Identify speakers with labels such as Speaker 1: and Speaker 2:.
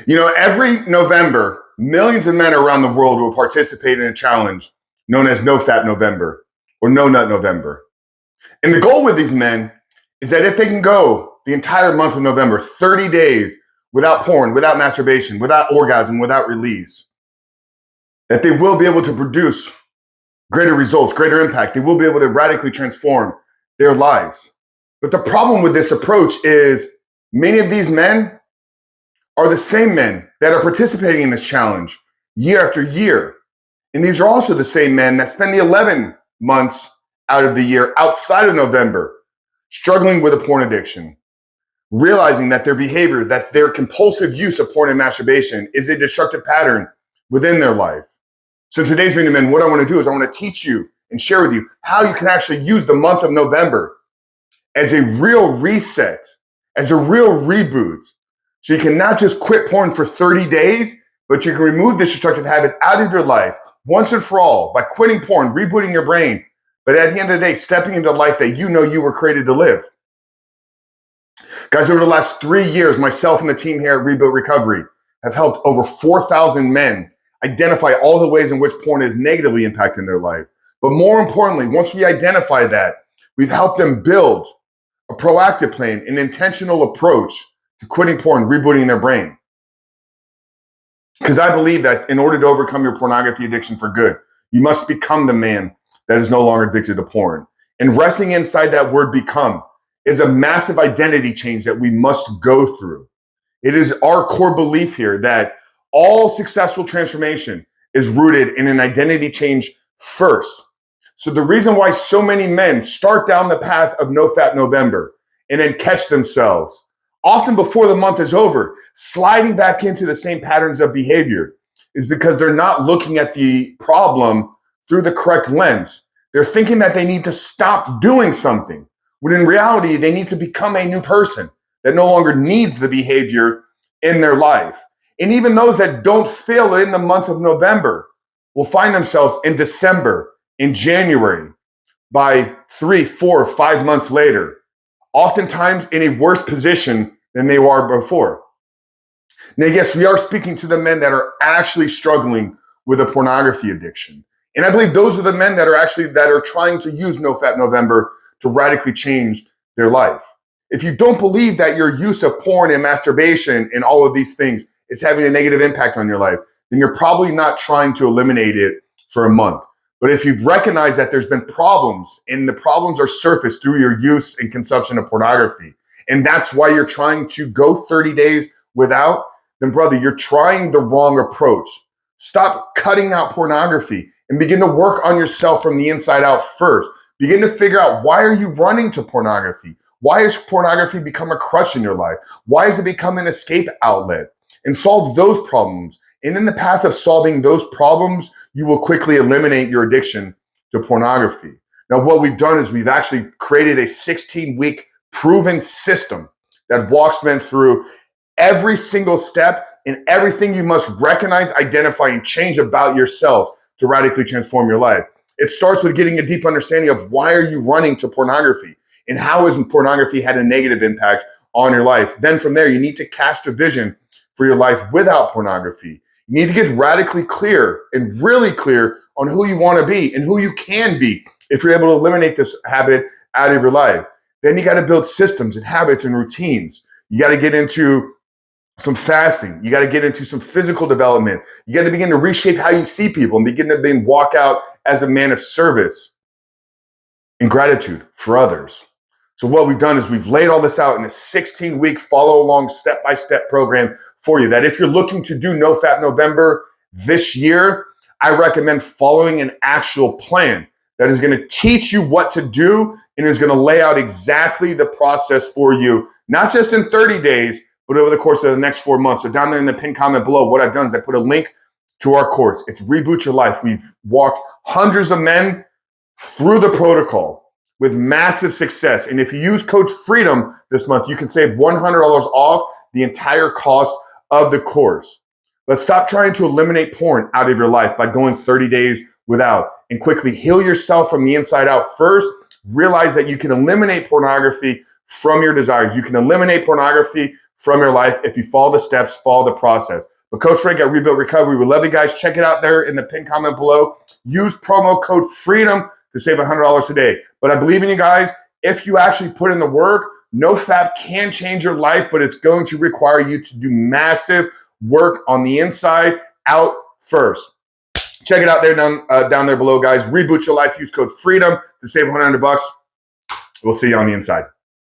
Speaker 1: You know, every November, millions of men around the world will participate in a challenge known as NoFap November or No Nut November. And the goal with these men is that if they can go the entire month of November, 30 days without porn, without masturbation, without orgasm, without release, that they will be able to produce greater results, greater impact. They will be able to radically transform their lives. But the problem with this approach is many of these men are the same men that are participating in this challenge year after year. And these are also the same men that spend the 11 months out of the year outside of November struggling with a porn addiction, realizing that their behavior, that their compulsive use of porn and masturbation is a destructive pattern within their life. So today's Video Men, what I want to do is I want to teach you and share with you how you can actually use the month of November as a real reset, as a real reboot. So you can not just quit porn for 30 days, but you can remove this destructive habit out of your life once and for all by quitting porn, rebooting your brain, but at the end of the day, stepping into the life that you know you were created to live. Guys, over the last 3 years, myself and the team here at Reboot Recovery have helped over 4,000 men identify all the ways in which porn is negatively impacting their life. But more importantly, once we identify that, we've helped them build a proactive plan, an intentional approach to quitting porn, rebooting their brain. Because I believe that in order to overcome your pornography addiction for good, you must become the man that is no longer addicted to porn. And resting inside that word become is a massive identity change that we must go through. It is our core belief here that all successful transformation is rooted in an identity change first. So the reason why so many men start down the path of NoFap November and then catch themselves, often before the month is over, sliding back into the same patterns of behavior, is because they're not looking at the problem through the correct lens. They're thinking that they need to stop doing something, when in reality, they need to become a new person that no longer needs the behavior in their life. And even those that don't fail in the month of November will find themselves in December, in January, by 3, 4, 5 months later, oftentimes in a worse position than they were before. Now, yes, we are speaking to the men that are actually struggling with a pornography addiction. And I believe those are the men that are trying to use NoFap November to radically change their life. If you don't believe that your use of porn and masturbation and all of these things is having a negative impact on your life, then you're probably not trying to eliminate it for a month. But if you've recognized that there's been problems and the problems are surfaced through your use and consumption of pornography, and that's why you're trying to go 30 days without, then brother, you're trying the wrong approach. Stop cutting out pornography and begin to work on yourself from the inside out first. Begin to figure out, why are you running to pornography? Why has pornography become a crutch in your life? Why has it become an escape outlet? And solve those problems. And in the path of solving those problems, you will quickly eliminate your addiction to pornography. Now, what we've done is we've actually created a 16-week proven system that walks men through every single step and everything you must recognize, identify, and change about yourself to radically transform your life. It starts with getting a deep understanding of why are you running to pornography and how has pornography had a negative impact on your life. Then from there, you need to cast a vision for your life without pornography. You need to get radically clear and really clear on who you want to be and who you can be if you're able to eliminate this habit out of your life. Then you got to build systems and habits and routines. You got to get into some fasting. You got to get into some physical development. You got to begin to reshape how you see people and begin to walk out as a man of service and gratitude for others. So what we've done is we've laid all this out in a 16-week follow-along step-by-step program for you, that if you're looking to do NoFap November this year, I recommend following an actual plan that is going to teach you what to do and is going to lay out exactly the process for you, not just in 30 days, but over the course of the next 4 months. So down there in the pinned comment below, what I've done is I put a link to our course. It's Reboot Your Life. We've walked hundreds of men through the protocol with massive success. And if you use code FREEDOM this month, you can save $100 off the entire cost of the course. Let's stop trying to eliminate porn out of your life by going 30 days without, and quickly heal yourself from the inside out first. Realize that you can eliminate pornography from your desires. You can eliminate pornography from your life if you follow the steps, follow the process. But Coach Frank at Reboot Recovery, we love you guys. Check it out there in the pinned comment below. Use promo code FREEDOM to save $100 a day. But I believe in you guys. If you actually put in the work, NOFAP can change your life, but it's going to require you to do massive work on the inside out first. Check it out there down there below, guys. Reboot your life. Use code FREEDOM to save $100. We'll see you on the inside.